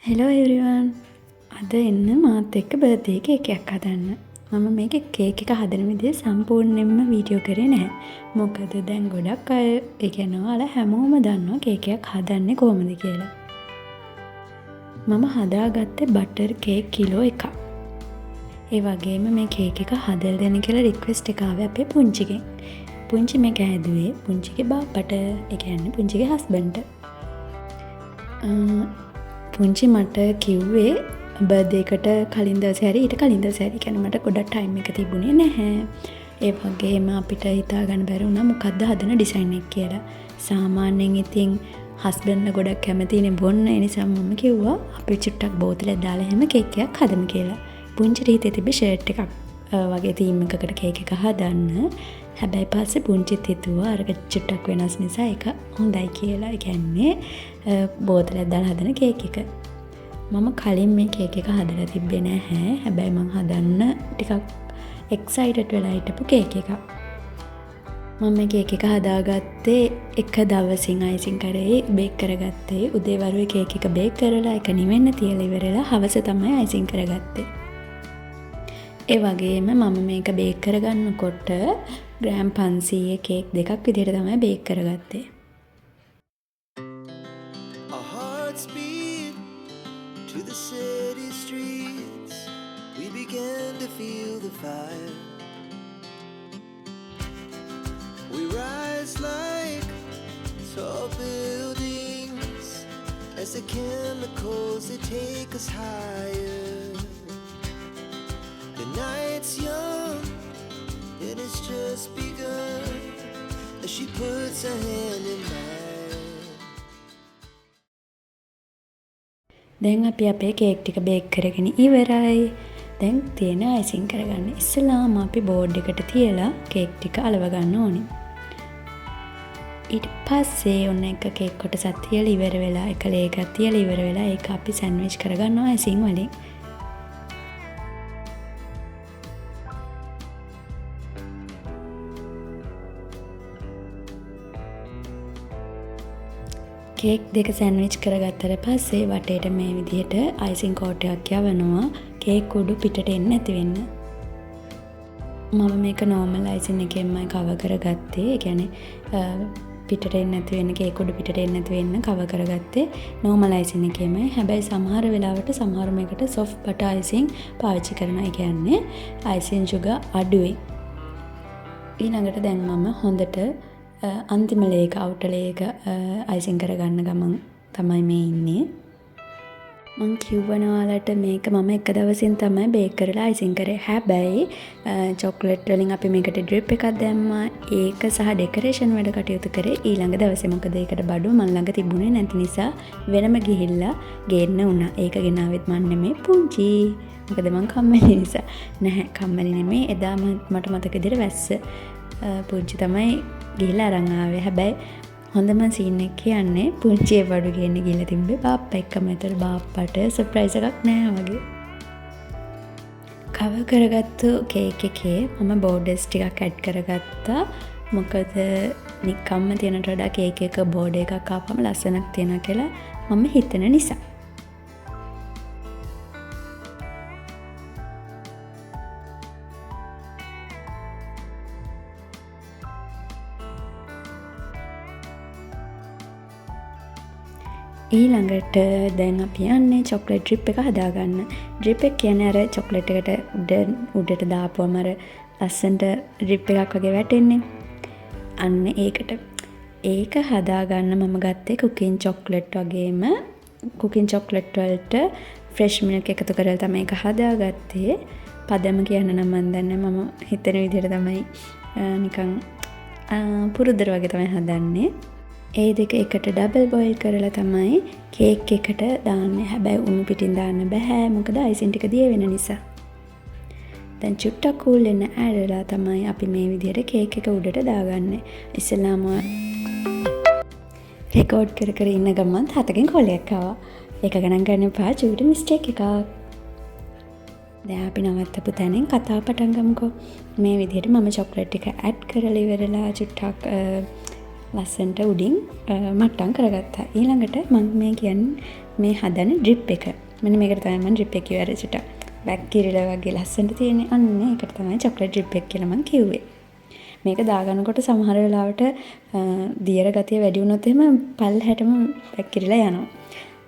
Hello everyone. අද එන්න මාත් එක්ක බර්ත්ඩේ කේක් එකක් හදන්න. මම මේක කේක් එක හදන විදිහ සම්පූර්ණයෙන්ම වීඩියෝ කරේ නැහැ. මොකද දැන් ගොඩක් අය ඒ කියන්නේ ඔයාලා හැමෝම දන්නවා කේක් එකක් හදන්නේ කොහොමද කියලා. මම හදාගත්තේ බටර් කේක් කිලෝ එකක්. ඒ වගේම මේ කේක් එක හදලා දෙන්න කියලා රික්වෙස්ට් එක ආවේ අපේ පුංචිගෙන්. පුංචි මේක හැදුවේ පුංචිගේ බාප්පට, ඒ කියන්නේ පුංචිගේ හස්බන්ඩ්ට. පුංචි මට කිව්වේ බර්ත්ඩේ එකට කලින් දවසේ හරි ඊට කලින් දවසේ හරි කියන්නේ මට ගොඩක් ටයිම් එක තිබුණේ නැහැ. ඒ වගේම අපිට හිතා ගන්න බැරි වුණා මොකද්ද හදන ඩිසයින් එක කියලා. සාමාන්‍යයෙන් ඉතින් හස්බන්ඩ්ලා ගොඩක් කැමතිනේ බොන්න. ඒ නිසා මම කිව්වා අපි චුට්ටක් බෝතලයක් දාලා එහෙම කේක් එකක් හදමු කියලා. පුංචිට හිතේ තිබ්බේ ෂර්ට් එකක් වගේ තීම් එකකට කේක් එක හදන්න. හැබැයි පස්සේ පුංචිත් හිතුවා අරක චුට්ටක් වෙනස් නිසා ඒක හොඳයි කියලා. ඒ කියන්නේ බෝතලයක් දාලා හදන කේක් එක. මම කලින් මේ කේක් එක හදලා තිබ්බේ නැහැ. හැබැයි මම හදන්න ටිකක් එක්සයිටඩ් වෙලා හිටපු කේක් එකක්. මම මේ කේක් එක හදාගත්තේ එක දවසින් අයිසින් කරේ බේක් කරගත්තේ. උදේ වරුවේ කේක් එක බේක් කරලා ඒක නිවෙන්න තියලා ඉවරලා හවස තමයි අයිසින් කරගත්තේ. ඒ වගේම මම මේක බේක් කරගන්නකොට ග්‍රෑම් 500 කේක් දෙකක් විදිහට තමයි බේක් කරගත්තේ. To the city streets, we began to feel the fire. We rise like tall buildings as the chemicals they take us higher. The night's young and it's just begun as she puts her hand in mine. දැන් අපි අපේ cake ටික bake කරගෙන ඉවරයි. දැන් තියෙන icing කරගන්න. ඉස්සෙල්ලාම අපි බෝඩ් එකට තියලා කේක් ටික අලව ගන්න ඕනේ. ඊට පස්සේ ඔන්න එක කේක් කොටසක් තියලා ඉවර වෙලා එක ලේකක් තියලා ඉවර වෙලා ඒක අපි සෑන්ඩ්විච් කරගන්නවා අයිසින් වලින්. කේක් දෙක සෑන්ඩ්විච් කරගත්තට පස්සේ වටේට මේ විදිහට අයිසින් කෝට් එකක් යවනවා කේක් උඩු පිටට එන්නේ නැති වෙන්න. මම මේක නෝමල් අයිසින් එකෙන්මයි කවර් කරගත්තේ. ඒ කියන්නේ පිටට එන්නේ නැති වෙන්න කේක් උඩු පිටට එන්නේ නැති වෙන්න කවර් කරගත්තේ නෝමල් අයිසින් එකෙන්මයි. හැබැයි සමහර වෙලාවට සමහර මේකට සොෆ්ට් බටර් අයිසින් පාවිච්චි කරනවා. ඒ කියන්නේ අයිසින් සුගර් අඩුයි. ඊළඟට දැන් මම හොඳට අන්තිම ලේක අවුටර් ලේක අයිසින් කරගන්න ගමන් තමයි මේ ඉන්නේ. මං කිව්වනවාලට මේක මම එක දවසින් තමයි බේක් කරලා අයිසින් කරේ. හැබැයි චොක්ලට් වලින් අපි මේකට ඩ්‍රිප් එකක් දැම්මා. ඒක සහ ඩෙකොරේෂන් වැඩ කටයුතු කරේ ඊළඟ දවසේ. මොකද ඒකට බඩුව මන් ළඟ තිබුණේ නැති නිසා වෙනම ගිහිල්ලා ගේන්න වුණා. ඒක ගෙනාවෙත් මන් නෙමෙයි පුංචි. මොකද මං කම්මැලි නිසා. නැහැ කම්මැලි නෙමෙයි. එදාම මට මතක විදිහට වැස්ස පුංචි තමයි ගිහිල්ලා අරන් ආවේ. හැබැයි හොඳම සීන් එක කියන්නේ පුංචියේ බඩු ගේන්න ගිහිල්ලා තිබ්බේ බාප්පා එක්කම. ඒතර බාප්පාට සර්ප්‍රයිස් එකක් නෑ වගේ. කවර් කරගත්තු කේක් එකේ මම බෝඩර්ස් ටිකක් ඇඩ් කරගත්තා. මොකද නිකම්ම තියෙනට වඩා කේක් එක බෝඩර් එකක් ආපම ලස්සනක් තියෙනවා කියලා මම හිතන නිසා. ඊළඟට දැන් අපි යන්නේ චොක්ලට් ඩ්‍රිප් එක හදාගන්න. ඩ්‍රිප් එක කියන්නේ අර චොක්ලට් එකට උඩට දාපුවම අර ලස්සනට ඩ්‍රිප් එකක් වගේ වැටෙන්නේ. අන්න ඒකට. ඒක හදාගන්න මම ගත්තේ කුකින් චොක්ලට් වගේම කුකින් චොක්ලට් වලට ෆ්‍රෙෂ් මිල්ක් එකතු කරලා තමයි ඒක හදාගත්තේ. පදම කියන්න නම් මන් දන්නේ. මම හිතන විදිහට තමයි නිකන් පුරුද්දර වගේ තමයි හදන්නේ. ඒ දෙක එකට ඩබල් බොයිල් කරලා තමයි කේක් එකට දාන්නේ. හැබැයි උණු පිටින් දාන්න බෑ. මොකද අයිසින් ටික දිය වෙන නිසා. දැන් චුට්ටක් කූල් වෙන්න ඇරලා තමයි අපි මේ විදිහට කේක් එක උඩට දාගන්නේ. ඉස්සෙල්ලාම රෙකෝඩ් කර කර ඉන්න ගමන් හතකින් කොලයක් ආවා. ඒක ගණන් ගන්න එපා. චූටි මිස්ටේක් එකක්. දැන් අපි නවත්තපු තැනින් කතාව පටන් ගමුකෝ. මේ විදිහට මම චොක්ලට් එක ඇඩ් කරලා ඉවරලා චුට්ටක් ලස්සන්ට උඩින් මට්ටම් කරගත්තා. ඊළඟට මම මේ කියන්නේ මේ හදන ඩ්‍රිප් එක. මෙන්න මේකට තමයි මම ඩ්‍රිප් එක කිව්වේ අර චුට්ටක් බැක්කිරිලා වගේ ලස්සනට තියෙන්නේ. අන්න ඒකට තමයි චොක්ලට් ඩ්‍රිප් එක කියලා මම කිව්වේ. මේක දාගන්නකොට සමහර වෙලාවට දියර ගතිය වැඩි වුණොත් එහෙම පල්හැටම බැක්කිරිලා යනවා.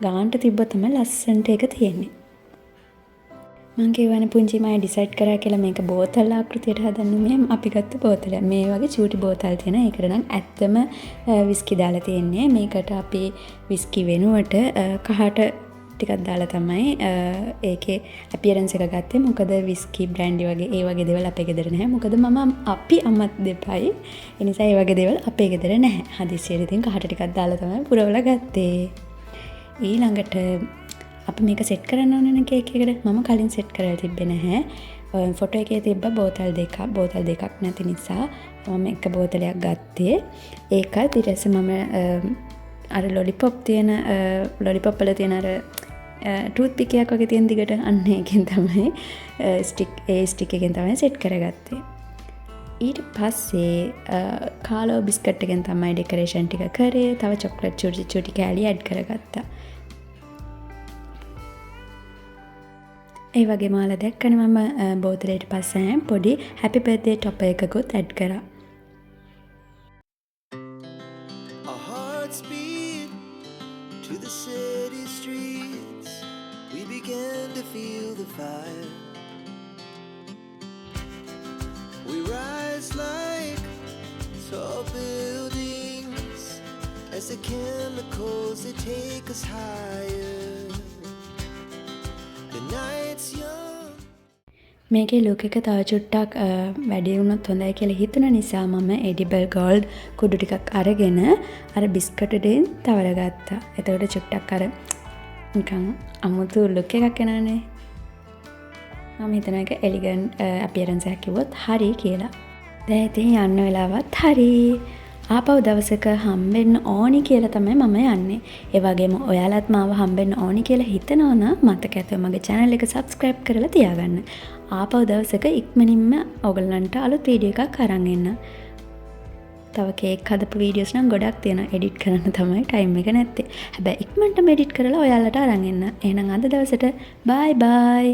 ගාන්ට තිබ්බොත් තමයි ලස්සනට ඒක තියෙන්නේ. මම කියවනේ පුංචි මම ඩිසයිඩ් කරා කියලා මේක බෝතල් ආකෘතියට හදන්න මෙහෙම අපි ගත්ත බෝතල. මේ වගේ චූටි බෝතල් තියෙන. ඒකට නම් ඇත්තම විස්කි දාලා තියෙන්නේ. මේකට අපි විස්කි වෙනුවට කහට ටිකක් දාලා තමයි ඒකේ අපියරන්ස් එක ගත්තේ. මොකද විස්කි බ්‍රෑන්ඩි වගේ ඒ වගේ දේවල් අපේ ගෙදර නැහැ. මොකද අපි අම්මත් දෙපයි. ඒ නිසා ඒ වගේ දේවල් අපේ ගෙදර නැහැ. හදිස්සියට ඉතින් කහට ටිකක් දාලා තමයි පුරවලා ගත්තේ. ඊළඟට අපි මේක සෙට් කරන්න ඕනේ කේක් එකට. මම කලින් සෙට් කරලා තිබ්බේ නැහැ. ෆොටෝ එකේ තිබ්බ බෝතල් දෙකක් නැති නිසා මම එක බෝතලයක් ගත්තේ. ඒකත් ඊට පස්සේ මම අර ලොලිපොප් වල තියෙන අර ටූත් පික් එකක් වගේ තියෙන දිගට අන්න ඒකෙන් තමයි ස්ටික් එකෙන් තමයි සෙට් කරගත්තේ. ඊට පස්සේ කාලෝ බිස්කට් එකෙන් තමයි ඩෙකරේෂන් ටික කරේ. තව චොක්ලට් චූටි කෑලි ඇඩ් කරගත්තා. ඒ වගේ මාලා දැක්කන මම බෝතලයට පස්සේ පොඩි හැපි බර්ත්ඩේ ටොප් එකකුත් ඇඩ් කරා. Our hearts beat to the city streets. We began to feel the fire. We rise like tall buildings as the chemicals they take us higher. The night's young. මේකේ look එක තව චුට්ටක් වැඩි වුණොත් හොඳයි කියලා හිතුන නිසා මම එඩිබල් ගෝල්ඩ් කුඩු ටිකක් අරගෙන අර බිස්කට්ටෙන් තවල ගත්තා. එතකොට චුට්ටක් අර නිකන් අමුතු ලුක් එකක් එනවනේ. මම හිතනවා ඒක එලිගන්ට් අපියරන්ස් එකක් කිව්වොත් හරි කියලා. දැන් ඉතින් යන්න වෙලාවත් හරි. ආපහු දවසක හම්බෙන්න ඕනි කියලා තමයි මම යන්නේ. ඒ වගේම ඔයාලත් මාව හම්බෙන්න ඕනි කියලා හිතනවා නම් මතක ඇතුව මගේ channel එක subscribe කරලා තියාගන්න. ආපහු දවසක ඉක්මනින්ම ඔයගලන්ට අලුත් වීඩියෝ එකක් අරන් එන්න. තව කේක් හදපු වීඩියෝස් නම් ගොඩක් තියෙනවා. එඩිට් කරන්න තමයි ටයිම් එක නැත්තේ. හැබැයි ඉක්මනටම එඩිට් කරලා ඔයාලට අරන් එන්න. එහෙනම් අද දවසට bye bye.